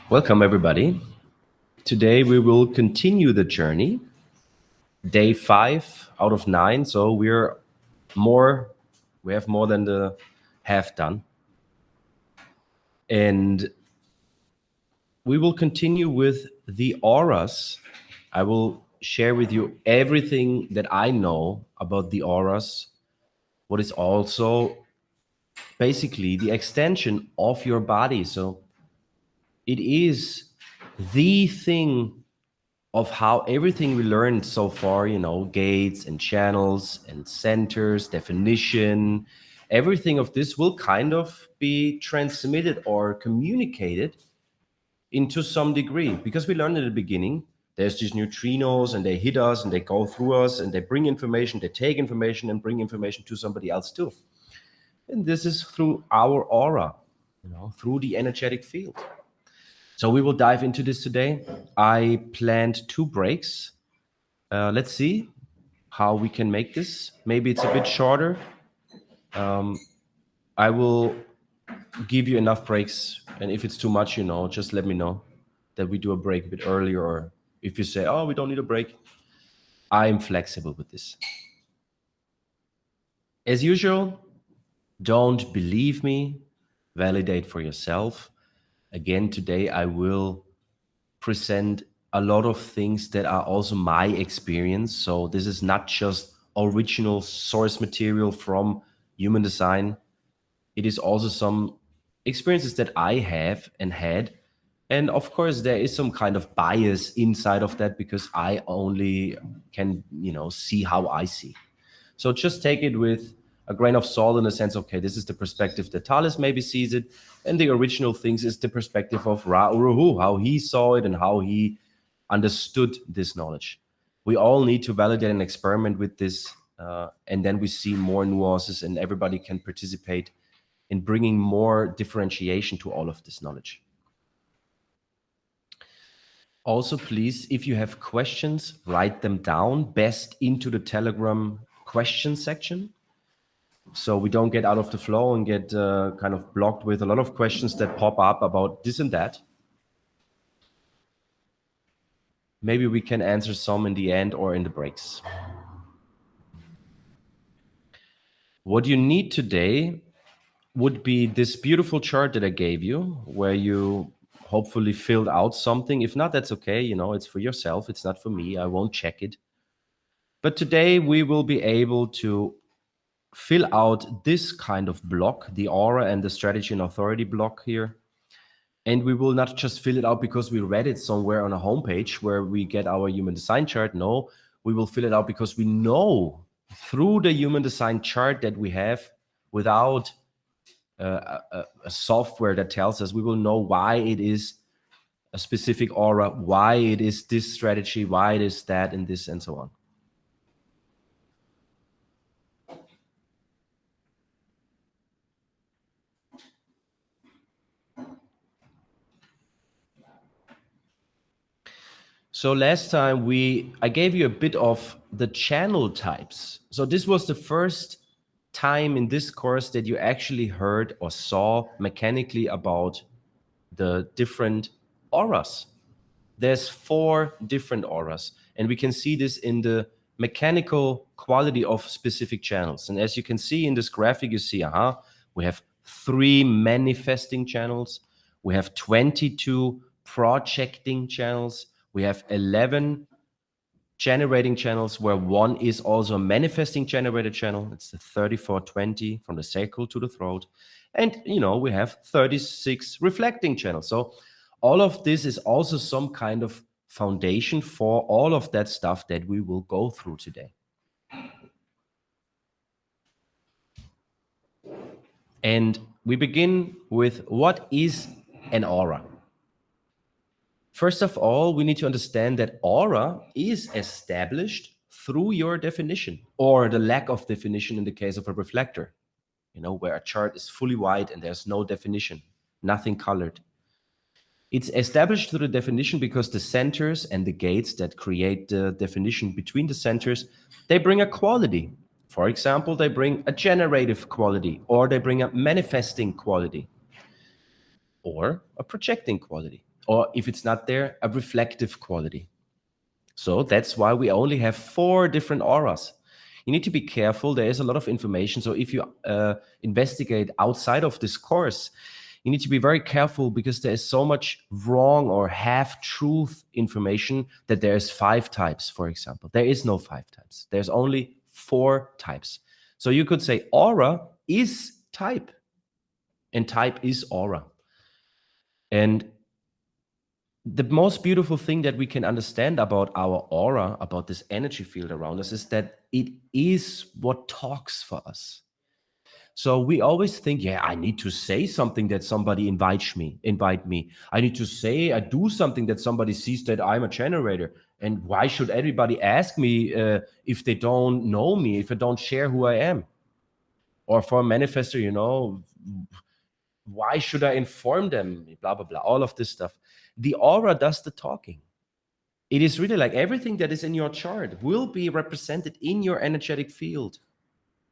Welcome, everybody. Today we will continue the journey. Day 5 out of 9. So we have more than the half done. And we will continue with the auras. I will share with you everything that I know about the auras, what is also basically the extension of your body. So it is the thing of how everything we learned so far, gates and channels and centers, definition, everything of this will kind of be transmitted or communicated into some degree because we learned at the beginning there's these neutrinos and they hit us and they go through us and they bring information, they take information and bring information to somebody else too. And this is through our aura, through the energetic field. So we will dive into this today. I planned 2 breaks. Let's see how we can make this. Maybe it's a bit shorter. I will give you enough breaks. And if it's too much, just let me know that we do a break a bit earlier. Or if you say, oh, we don't need a break, I'm flexible with this. As usual, don't believe me. Validate for yourself. Again, today I will present a lot of things that are also my experience. So this is not just original source material from human design. It is also some experiences that I have and had. And of course, there is some kind of bias inside of that because I only can, see how I see. So just take it with a grain of salt in the sense, okay, this is the perspective that Talis maybe sees it. And the original things is the perspective of Ra Uruhu, how he saw it and how he understood this knowledge. We all need to validate and experiment with this. And then we see more nuances and everybody can participate in bringing more differentiation to all of this knowledge. Also, please, if you have questions, write them down, best into the Telegram question section. So we don't get out of the flow and get kind of blocked with a lot of questions that pop up about this and that. Maybe we can answer some in the end or in the breaks. What you need today would be this beautiful chart that I gave you, where you hopefully filled out something. If not, that's okay. It's for yourself. It's not for me. I won't check it. But today we will be able to fill out this kind of block, the aura and the strategy and authority block here. And we will not just fill it out because we read it somewhere on a homepage where we get our human design chart. No, we will fill it out because we know through the human design chart that we have, without a software that tells us, we will know why it is a specific aura, why it is this strategy, why it is that and this and so on. So last time I gave you a bit of the channel types. So this was the first time in this course that you actually heard or saw mechanically about the different auras. There's 4 different auras, and we can see this in the mechanical quality of specific channels. And as you can see in this graphic, you see, we have 3 manifesting channels. We have 22 projecting channels. We have 11 generating channels, where 1 is also a manifesting generated channel. It's the 3420 from the sacral to the throat. And, we have 36 reflecting channels. So all of this is also some kind of foundation for all of that stuff that we will go through today. And we begin with, what is an aura? First of all, we need to understand that aura is established through your definition, or the lack of definition in the case of a reflector, where a chart is fully white and there's no definition, nothing colored. It's established through the definition because the centers and the gates that create the definition between the centers, they bring a quality. For example, they bring a generative quality, or they bring a manifesting quality, or a projecting quality. or if it's not there, a reflective quality. So that's why we only have 4 different auras. You need to be careful. There is a lot of information. So if you investigate outside of this course, you need to be very careful because there is so much wrong or half truth information that there is 5 types, for example. There is no 5 types. There's only 4 types. So you could say aura is type, and type is aura. And the most beautiful thing that we can understand about our aura, about this energy field around us, is that it is what talks for us. So we always think, yeah, I need to say something that somebody invite me. I need to say, I do something that somebody sees that I'm a generator. And why should everybody ask me if they don't know me, if I don't share who I am? Or for a manifester, why should I inform them? Blah, blah, blah, all of this stuff. The aura does the talking. It is really like everything that is in your chart will be represented in your energetic field.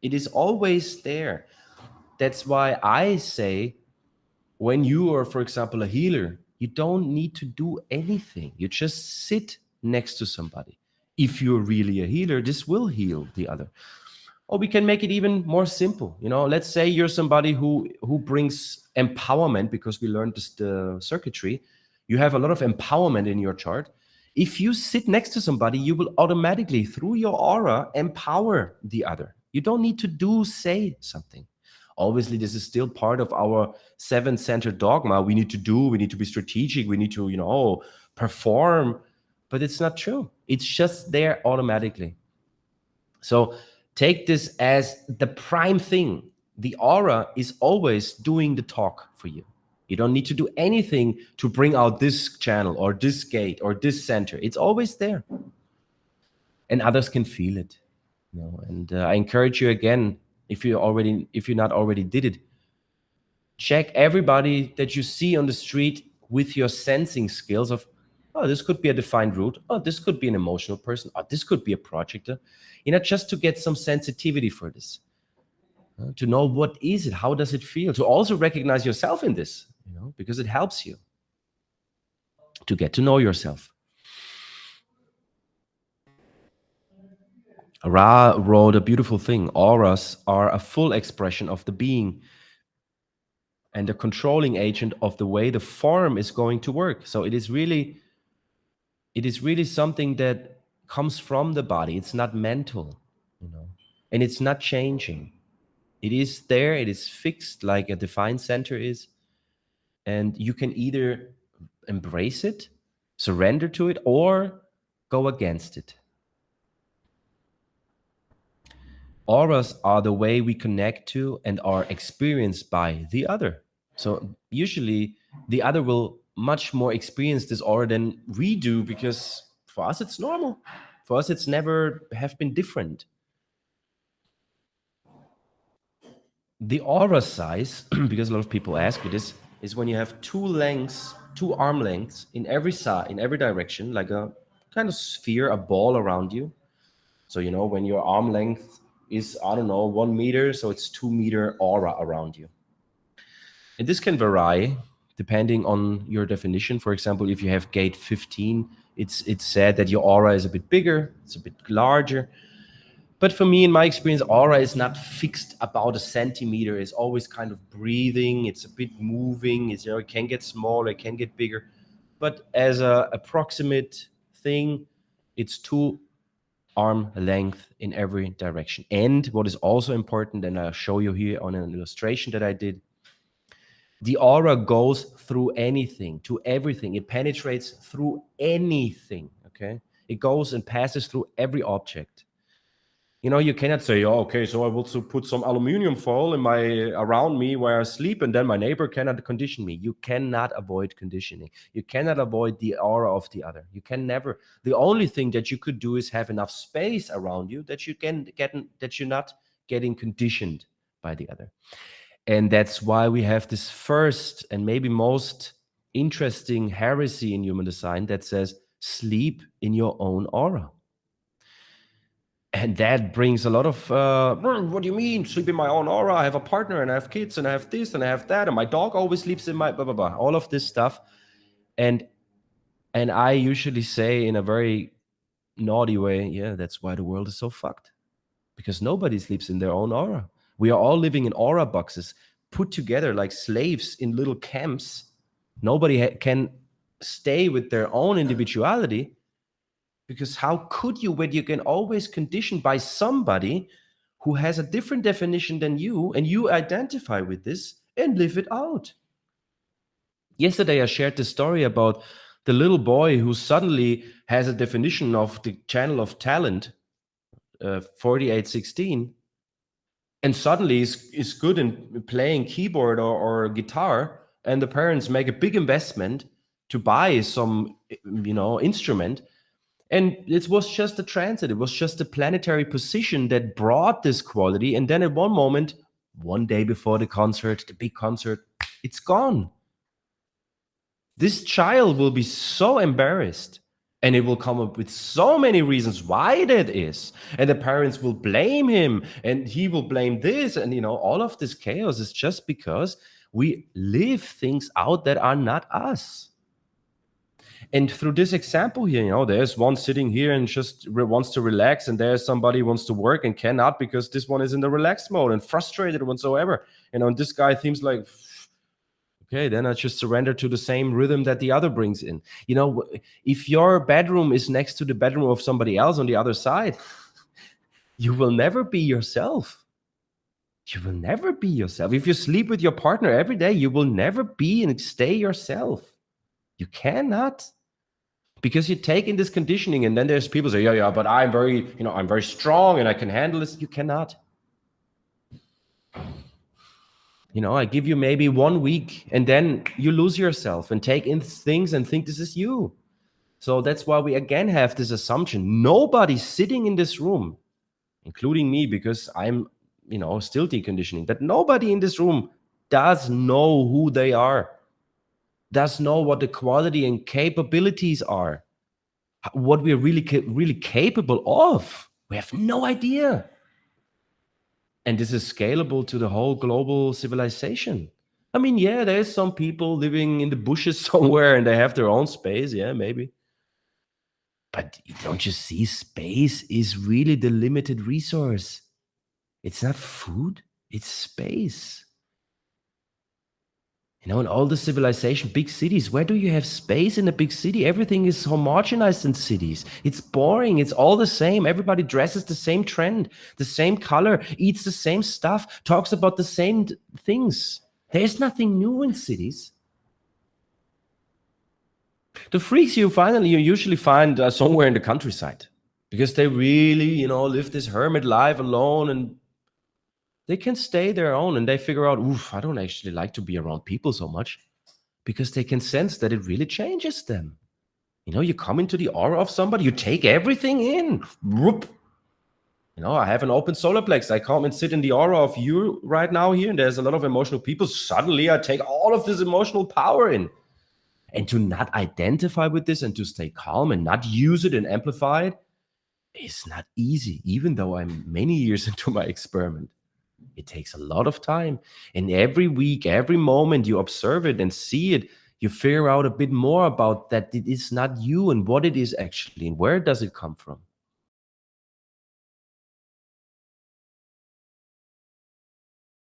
It is always there. That's why I say, when you are, for example, a healer, you don't need to do anything. You just sit next to somebody. If you're really a healer, this will heal the other. Or we can make it even more simple. Let's say you're somebody who brings empowerment, because we learned the circuitry. You have a lot of empowerment in your chart. If you sit next to somebody, you will automatically, through your aura, empower the other. You don't need to say something. Obviously, this is still part of our 7-center dogma. We need to be strategic. We need to, perform. But it's not true. It's just there automatically. So take this as the prime thing. The aura is always doing the talk for you. You don't need to do anything to bring out this channel or this gate or this center. It's always there. And others can feel it. And I encourage you again, if you not already did it, check everybody that you see on the street with your sensing skills of, oh, this could be a defined root. Oh, this could be an emotional person. Oh, this could be a projector. Just to get some sensitivity for this, to know what is it, how does it feel, to also recognize yourself in this, because it helps you to get to know yourself. Ra wrote a beautiful thing. Auras are a full expression of the being and a controlling agent of the way the form is going to work. So it is really something that comes from the body. It's not mental, and it's not changing. It is there. It is fixed like a defined center is. And you can either embrace it, surrender to it, or go against it. Auras are the way we connect to and are experienced by the other. So usually the other will much more experience this aura than we do, because for us it's normal. For us it's never have been different. The aura size, because a lot of people ask me this, is when you have 2 arm lengths in every side, in every direction, like a kind of sphere, a ball around you. So, when your arm length is, 1 meter, so it's 2-meter aura around you. And this can vary depending on your definition. For example, if you have gate 15, it's said that your aura is a bit bigger, it's a bit larger. But for me, in my experience, aura is not fixed about 1 centimeter. It's always kind of breathing. It's a bit moving. It can get smaller, it can get bigger. But as an approximate thing, it's 2 arm length in every direction. And what is also important, and I'll show you here on an illustration that I did, the aura goes through anything, to everything. It penetrates through anything, okay? It goes and passes through every object. You cannot say, oh, okay, so I will put some aluminum foil around me where I sleep, and then my neighbor cannot condition me. You cannot avoid conditioning. You cannot avoid the aura of the other. You can never. The only thing that you could do is have enough space around you that you're not getting conditioned by the other. And that's why we have this first and maybe most interesting heresy in human design that says, sleep in your own aura. And that brings a lot of, what do you mean, sleep in my own aura? I have a partner and I have kids and I have this and I have that, and my dog always sleeps in my blah, blah, blah, all of this stuff. And I usually say in a very naughty way, yeah, that's why the world is so fucked. Because nobody sleeps in their own aura. We are all living in aura boxes, put together like slaves in little camps. Nobody can stay with their own individuality, because how could you, when you can always condition by somebody who has a different definition than you, and you identify with this and live it out? Yesterday I shared the story about the little boy who suddenly has a definition of the channel of talent, 4816, and suddenly is good in playing keyboard or guitar, and the parents make a big investment to buy some instrument, and it was just a transit, it was just a planetary position that brought this quality, and then at one moment, one day before the concert, the big concert, it's gone. This child will be so embarrassed, and it will come up with so many reasons why that is. And the parents will blame him, and he will blame this. And, all of this chaos is just because we live things out that are not us. And through this example here, there's one sitting here and just wants to relax, and there's somebody who wants to work and cannot because this one is in the relaxed mode and frustrated whatsoever. And this guy seems like, okay, then I just surrender to the same rhythm that the other brings in. If your bedroom is next to the bedroom of somebody else on the other side, you will never be yourself. You will never be yourself. If you sleep with your partner every day, you will never be and stay yourself. You cannot. Because you take in this conditioning, and then there's people say, yeah, but I'm very strong and I can handle this. You cannot. I give you maybe 1 week, and then you lose yourself and take in things and think this is you. So that's why we again have this assumption. Nobody sitting in this room, including me, because I'm, still deconditioning, but nobody in this room does know who they are, does know what the quality and capabilities are, what we're really capable of. We have no idea. And this is scalable to the whole global civilization. I mean, yeah, there's some people living in the bushes somewhere and they have their own space. Yeah, maybe. But don't you see, space is really the limited resource. It's not food, it's space. In all the civilization, big cities, where do you have space in a big city? Everything is homogenized in cities. It's boring. It's all the same. Everybody dresses the same trend, the same color, eats the same stuff, talks about the same things. There's nothing new in cities. The freaks you usually find somewhere in the countryside, because they really, live this hermit life alone, and they can stay their own, and they figure out, I don't actually like to be around people so much, because they can sense that it really changes them. You come into the aura of somebody, you take everything in. Whoop. I have an open solar plex. I come and sit in the aura of you right now here, and there's a lot of emotional people. Suddenly I take all of this emotional power in. And to not identify with this and to stay calm and not use it and amplify it is not easy, even though I'm many years into my experiment. It takes a lot of time. And every week, every moment you observe it and see it, you figure out a bit more about that it is not you and what it is actually and where does it come from.